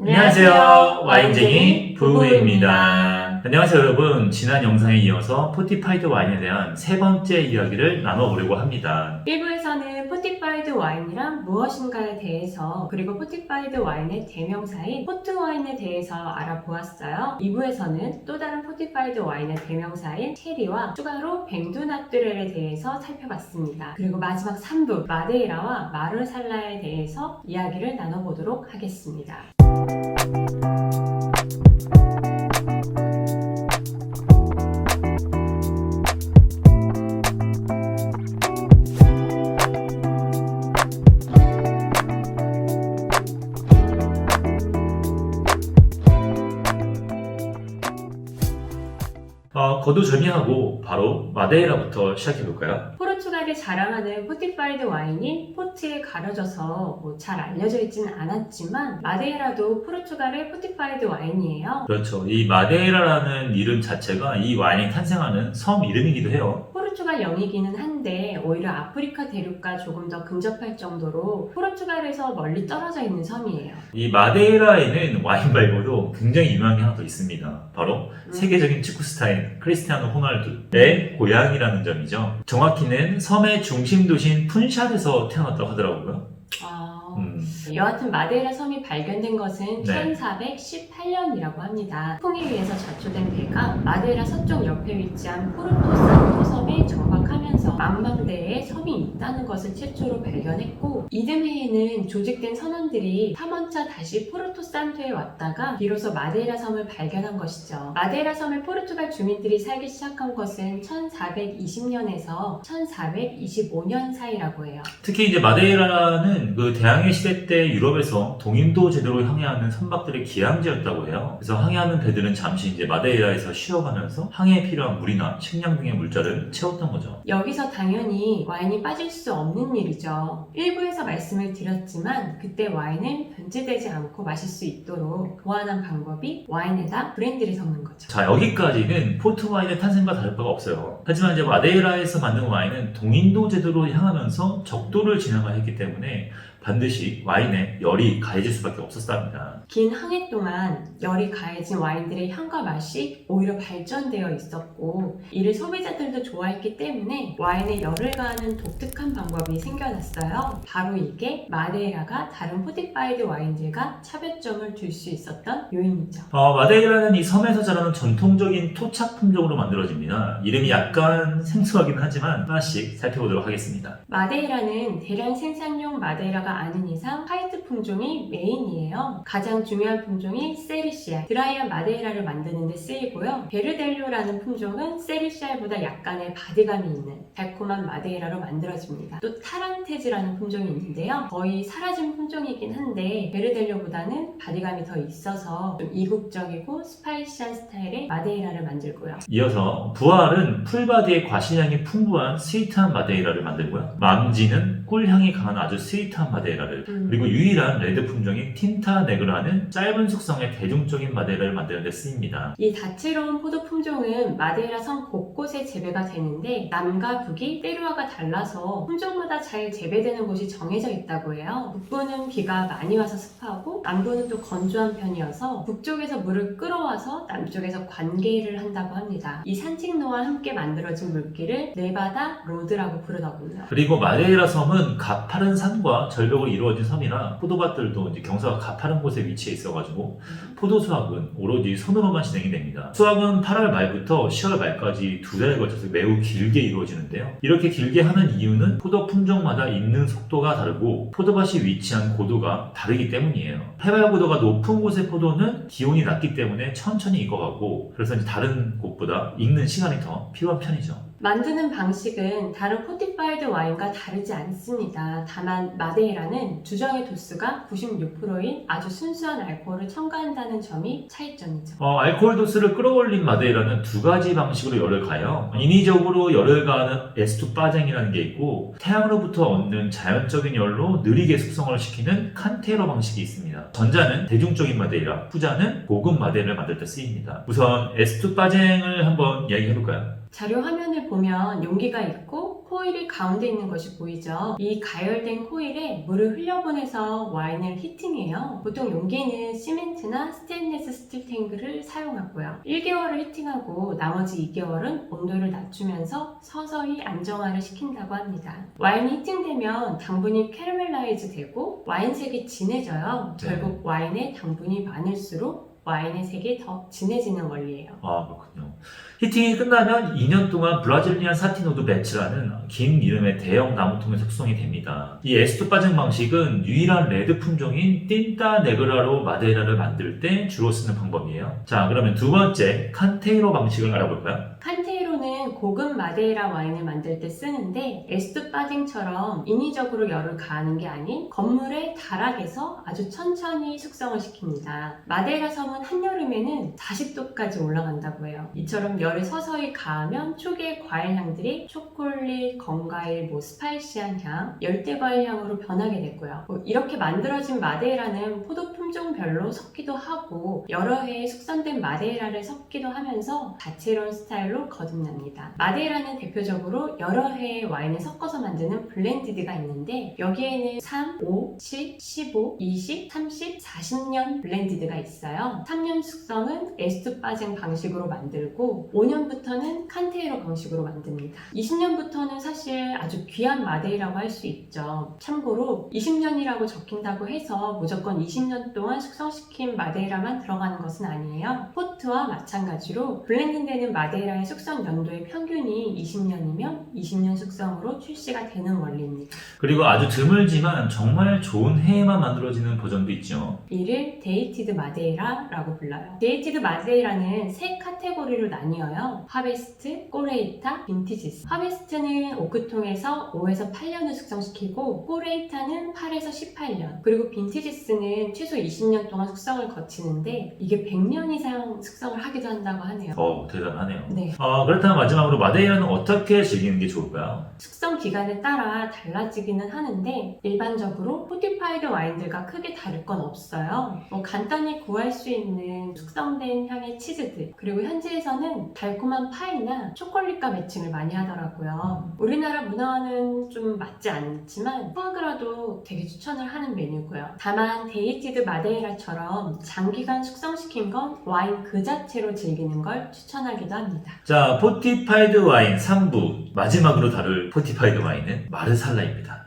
안녕하세요. 와인쟁이 부부입니다. 안녕하세요 여러분. 지난 영상에 이어서 포티파이드 와인에 대한 세 번째 이야기를 나눠보려고 합니다. 1부에서는 포티파이드 와인이란 무엇인가에 대해서 그리고 포티파이드 와인의 대명사인 포트 와인에 대해서 알아보았어요. 2부에서는 또 다른 포티파이드 와인의 대명사인 체리와 추가로 뱅두나뚜렐에 대해서 살펴봤습니다. 그리고 마지막 3부 마데이라와 마르살라에 대해서 이야기를 나눠보도록 하겠습니다. 거두절미하고 바로 마데이라부터 시작해볼까요? 포르투갈이 자랑하는 포티파이드 와인이 포트에 가려져서 잘 알려져 있지는 않았지만 마데이라도 포르투갈의 포티파이드 와인이에요. 그렇죠. 이 마데이라라는 이름 자체가 이 와인이 탄생하는 섬 이름이기도 해요. 포르투갈 영이기는 한데 오히려 아프리카 대륙과 조금 더 근접할 정도로 포르투갈에서 멀리 떨어져 있는 섬이에요. 이 마데이라에는 와인 말고도 굉장히 유명한 게 하나 더 있습니다. 바로 세계적인 축구 스타인 크리스티아노 호날두의 고향이라는 점이죠. 정확히는 섬의 중심 도시인 푼샬에서 태어났다고 하더라고요. 여하튼 마데이라 섬이 발견된 것은 네. 1418년이라고 합니다. 풍에 의해서 자초된 배가 마데이라 서쪽 옆에 위치한 포르토 산토 섬에 정박하면서 망망대해에 섬이 있다는 것을 최초로 발견했고 이듬해에는 조직된 선원들이 탐험차 다시 포르토 산토에 왔다가 비로소 마데이라 섬을 발견한 것이죠. 마데이라 섬을 포르투갈 주민들이 살기 시작한 것은 1420년에서 1425년 사이라고 해요. 특히 이제 마데이라는 그 대항해 시대 때 유럽에서 동인도 제도로 항해하는 선박들의 기항지였다고 해요. 그래서 항해하는 배들은 잠시 이제 마데이라에서 쉬어가면서 항해에 필요한 물이나 식량 등의 물자를 채웠던 거죠. 여기서 당연히 와인이 빠질 수 없는 일이죠. 일부에서 말씀을 드렸지만 그때 와인은 변질되지 않고 마실 수 있도록 보완한 방법이 와인에다 브랜디를 섞는 거죠. 자, 여기까지는 포트 와인의 탄생과 다를 바가 없어요. 하지만 이제 마데이라에서 만든 와인은 동인도 제도로 향하면서 적도를 진행했기 때문에 반드시 와인에 열이 가해질 수밖에 없었답니다. 긴 항해 동안 열이 가해진 와인들의 향과 맛이 오히려 발전되어 있었고 이를 소비자들도 좋아했기 때문에 와인에 열을 가하는 독특한 방법이 생겨났어요. 바로 이게 마데이라가 다른 포티파이드 와인들과 차별점을 둘 수 있었던 요인이죠. 마데이라는 이 섬에서 자라는 전통적인 토착 품종으로 만들어집니다. 이름이 약간 생소하긴 하지만 하나씩 살펴보도록 하겠습니다. 마데이라는 대량 생산용 마데이라가 아닌 이상 화이트 품종이 메인이에요. 가장 중요한 품종이 세리시알, 드라이한 마데이라를 만드는 데 쓰이고요. 베르델료라는 품종은 세리시알보다 약간의 바디감이 있는 달콤한 마데이라로 만들어집니다. 또 타란테즈라는 품종이 있는데요. 거의 사라진 품종이긴 한데 베르델료보다는 바디감이 더 있어서 좀 이국적이고 스파이시한 스타일의 마데이라를 만들고요. 이어서 부알은 풀바디의 과실향이 풍부한 스위트한 마데이라를 만들고요. 맘지는 꿀향이 강한 아주 스위트한 마데이라를 그리고 유일한 레드 품종인 틴타 네그라는 짧은 숙성의 대중적인 마데이라를 만드는 데 쓰입니다. 이 다채로운 포도 품종은 마데이라 섬 곳곳에 재배가 되는데 남과 북이 때로와가 달라서 품종마다 잘 재배되는 곳이 정해져 있다고 해요. 북부는 비가 많이 와서 습하고 남부는 또 건조한 편이어서 북쪽에서 물을 끌어와서 남쪽에서 관계를 한다고 합니다. 이 산책로와 함께 만들어진 물길을 네바다 로드라고 부르더군요. 그리고 마데이라 섬은 가파른 산과 절벽으로 이루어진 섬이라 포도밭들도 이제 경사가 가파른 곳에 위치해 있어가지고 포도 수확은 오로지 손으로만 진행이 됩니다. 수확은 8월 말부터 10월 말까지 2달에 걸쳐서 매우 길게 이루어지는데요. 이렇게 길게 하는 이유는 포도 품종마다 익는 속도가 다르고 포도밭이 위치한 고도가 다르기 때문이에요. 해발 고도가 높은 곳의 포도는 기온이 낮기 때문에 천천히 익어가고 그래서 이제 다른 곳보다 익는 시간이 더 필요한 편이죠. 만드는 방식은 다른 포티파이드 와인과 다르지 않습니다. 다만 마데이라는 주정의 도수가 96%인 아주 순수한 알코올을 첨가한다는 점이 차이점이죠. 알코올 도수를 끌어올린 마데이라는 두 가지 방식으로 열을 가요. 인위적으로 열을 가하는 에스투 빠쟁이라는 게 있고 태양으로부터 얻는 자연적인 열로 느리게 숙성을 시키는 칸테로 방식이 있습니다. 전자는 대중적인 마데이라, 후자는 고급 마데이라를 만들 때 쓰입니다. 우선 에스투 빠쟁을 한번 이야기해볼까요? 자료 화면을 보면 용기가 있고 코일이 가운데 있는 것이 보이죠? 이 가열된 코일에 물을 흘려보내서 와인을 히팅해요. 보통 용기는 시멘트나 스테인리스 스틸 탱크를 사용하고요. 1개월을 히팅하고 나머지 2개월은 온도를 낮추면서 서서히 안정화를 시킨다고 합니다. 와인이 히팅되면 당분이 캐러멜라이즈 되고 와인색이 진해져요. 네. 결국 와인의 당분이 많을수록 와인의 색이 더 진해지는 원리예요. 아, 그렇군요. 히팅이 끝나면 2년 동안 브라질리안 사티노드 배츠라는 긴 이름의 대형 나무통에 숙성이 됩니다. 이 에스투 빠쟁 방식은 유일한 레드 품종인 틴타 네그라로 마데이라를 만들 때 주로 쓰는 방법이에요. 자, 그러면 두 번째 칸테이로 방식을 알아볼까요? 칸테이로는 고급 마데이라 와인을 만들 때 쓰는데 에스투 빠징처럼 인위적으로 열을 가하는 게 아닌 건물의 다락에서 아주 천천히 숙성을 시킵니다. 마데이라 섬은 한여름에는 40도까지 올라간다고 해요. 이처럼 열을 서서히 가하면 초기의 과일 향들이 초콜릿, 건과일, 스파이시한 향, 열대 과일 향으로 변하게 되고요. 이렇게 만들어진 마데이라는 포도 품종별로 섞기도 하고 여러 해의 숙성된 마데이라를 섞기도 하면서 다채로운 스타일로 거듭납니다. 마데이라는 대표적으로 여러 해의 와인을 섞어서 만드는 블렌디드가 있는데 여기에는 3, 5, 7, 15, 20, 30, 40년 블렌디드가 있어요. 3년 숙성은 에스투 빠쟁 방식으로 만들고 5년부터는 칸테이로 방식으로 만듭니다. 20년부터는 사실 아주 귀한 마데이라고 할 수 있죠. 참고로 20년이라고 적힌다고 해서 무조건 20년 동안 숙성시킨 마데이라만 들어가는 것은 아니에요. 포트와 마찬가지로 블렌딩되는 마데이라의 숙성 연도의 평균이 20년이면 20년 숙성으로 출시가 되는 원리입니다. 그리고 아주 드물지만 정말 좋은 해에만 만들어지는 버전도 있죠. 이를 데이티드 마데이라라고 불러요. 데이티드 마데이라는 세 카테고리로 나뉘어요. 하베스트, 꼬레이타, 빈티지스. 하베스트는 오크통에서 5에서 8년을 숙성시키고 꼬레이타는 8에서 18년 그리고 빈티지스는 최소 20년 동안 숙성을 거치는데 이게 100년 이상 숙성을 하기도 한다고 하네요. 대단하네요. 네. 그렇다면 마지막으로 마데이라는 어떻게 즐기는 게 좋을까요? 숙성 기간에 따라 달라지기는 하는데 일반적으로 포티파이드 와인들과 크게 다를 건 없어요. 간단히 구할 수 있는 숙성된 향의 치즈들 그리고 현지에서는 달콤한 파이나 초콜릿과 매칭을 많이 하더라고요. 우리나라 문화와는 좀 맞지 않지만 푸아그라도 되게 추천을 하는 메뉴고요. 다만 데이티드 마데이라처럼 장기간 숙성시킨 건 와인 그 자체로 즐기는 걸 추천하기도 합니다. 자, 포티파이드 와인 3부 마지막으로 다룰 포티파이드 와인은 마르살라입니다.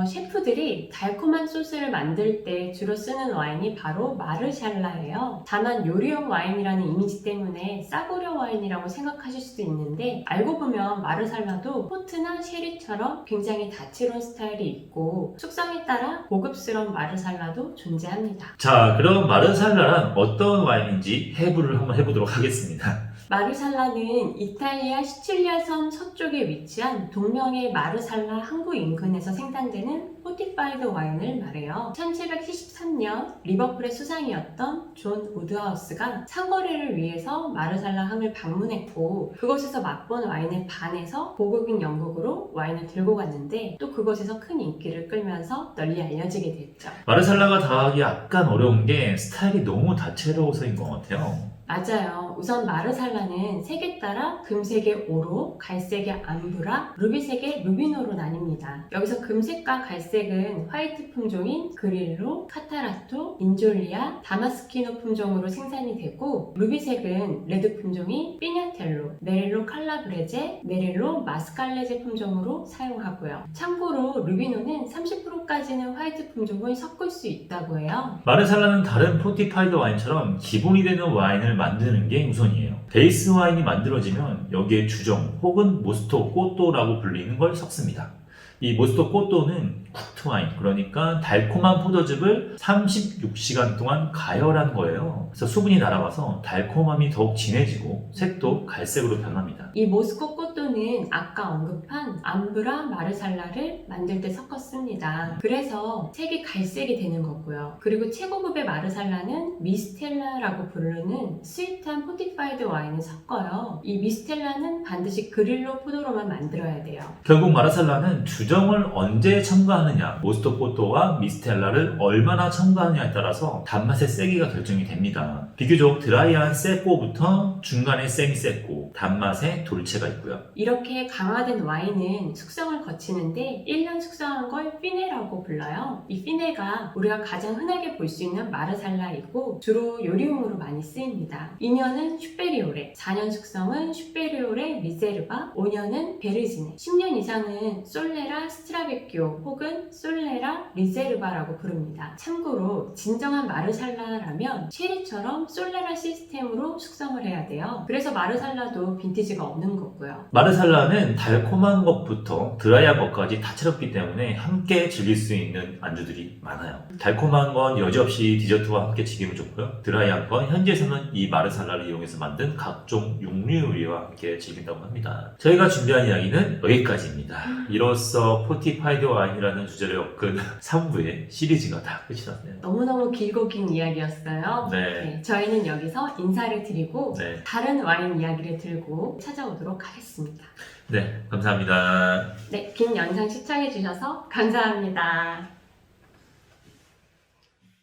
셰프들이 달콤한 소스를 만들 때 주로 쓰는 와인이 바로 마르샬라예요. 다만 요리용 와인이라는 이미지 때문에 싸구려 와인이라고 생각하실 수도 있는데 알고 보면 마르살라도 포트나 쉐리처럼 굉장히 다채로운 스타일이 있고 숙성에 따라 고급스러운 마르살라도 존재합니다. 자, 그럼 마르살라란 어떤 와인인지 해부를 한번 해보도록 하겠습니다. 마르살라는 이탈리아 시칠리아 섬 서쪽에 위치한 동명의 마르살라 항구 인근에서 생산되는 포티파이드 와인을 말해요. 1773년 리버풀의 수상이었던 존 우드하우스가 상거래를 위해서 마르살라 항을 방문했고 그곳에서 맛본 와인에 반해서 고국인 영국으로 와인을 들고 갔는데 또 그곳에서 큰 인기를 끌면서 널리 알려지게 됐죠. 마르살라가 다하기 약간 어려운 게 스타일이 너무 다채로워서인 것 같아요. 맞아요. 우선 마르살라는 색에 따라 금색의 오로, 갈색의 암브라, 루비색의 루비노로 나뉩니다. 여기서 금색과 갈색은 화이트 품종인 그릴로, 카타라토, 인졸리아, 다마스키노 품종으로 생산이 되고 루비색은 레드 품종인 피냐텔로, 네렐로 칼라브레제, 네렐로 마스칼레제 품종으로 사용하고요. 참고로 루비노는 30%까지는 화이트 품종을 섞을 수 있다고 해요. 마르살라는 다른 포티파이드 와인처럼 기본이 되는 와인을 만드는 게 우선이에요. 베이스 와인이 만들어지면 여기에 주정 혹은 모스토 꼬또라고 불리는 걸 섞습니다. 이 모스토 꼬또는 쿡트 와인, 그러니까 달콤한 포도즙을 36시간 동안 가열한 거예요. 그래서 수분이 날아가서 달콤함이 더욱 진해지고 색도 갈색으로 변합니다. 이 모스코 꼬또는 보르도는 아까 언급한 암브라 마르살라를 만들 때 섞었습니다. 그래서 색이 갈색이 되는 거고요. 그리고 최고급의 마르살라는 미스텔라라고 부르는 스위트한 포티파이드 와인을 섞어요. 이 미스텔라는 반드시 그릴로 포도로만 만들어야 돼요. 결국 마르살라는 주정을 언제 첨가하느냐, 모스토포토와 미스텔라를 얼마나 첨가하느냐에 따라서 단맛의 세기가 결정이 됩니다. 비교적 드라이한 세꼬부터 중간에 세미 세꼬, 단맛의 돌체가 있고요. 이렇게 강화된 와인은 숙성을 거치는데 1년 숙성한 걸 피네라고 불러요. 이 피네가 우리가 가장 흔하게 볼 수 있는 마르살라이고 주로 요리용으로 많이 쓰입니다. 2년은 슈페리오레, 4년 숙성은 슈페리오레 리제르바, 5년은 베르지네, 10년 이상은 솔레라 스트라베키오 혹은 솔레라 리제르바라고 부릅니다. 참고로 진정한 마르살라라면 쉐리처럼 솔레라 시스템으로 숙성을 해야 돼요. 그래서 마르살라도 빈티지가 없는 거고요. 마르살라는 달콤한 것부터 드라이한 것까지 다채롭기 때문에 함께 즐길 수 있는 안주들이 많아요. 달콤한 건 여지없이 디저트와 함께 즐기면 좋고요. 드라이한 건 현지에서는 이 마르살라를 이용해서 만든 각종 육류 요리와 함께 즐긴다고 합니다. 저희가 준비한 이야기는 여기까지입니다. 이로써 포티파이드 와인이라는 주제를 엮은 3부의 시리즈가 다 끝이 났네요. 너무너무 길고 긴 이야기였어요. 네. 저희는 여기서 인사를 드리고 네. 다른 와인 이야기를 들고 찾아오도록 하겠습니다. 네, 감사합니다. 긴 영상 시청해주셔서 감사합니다.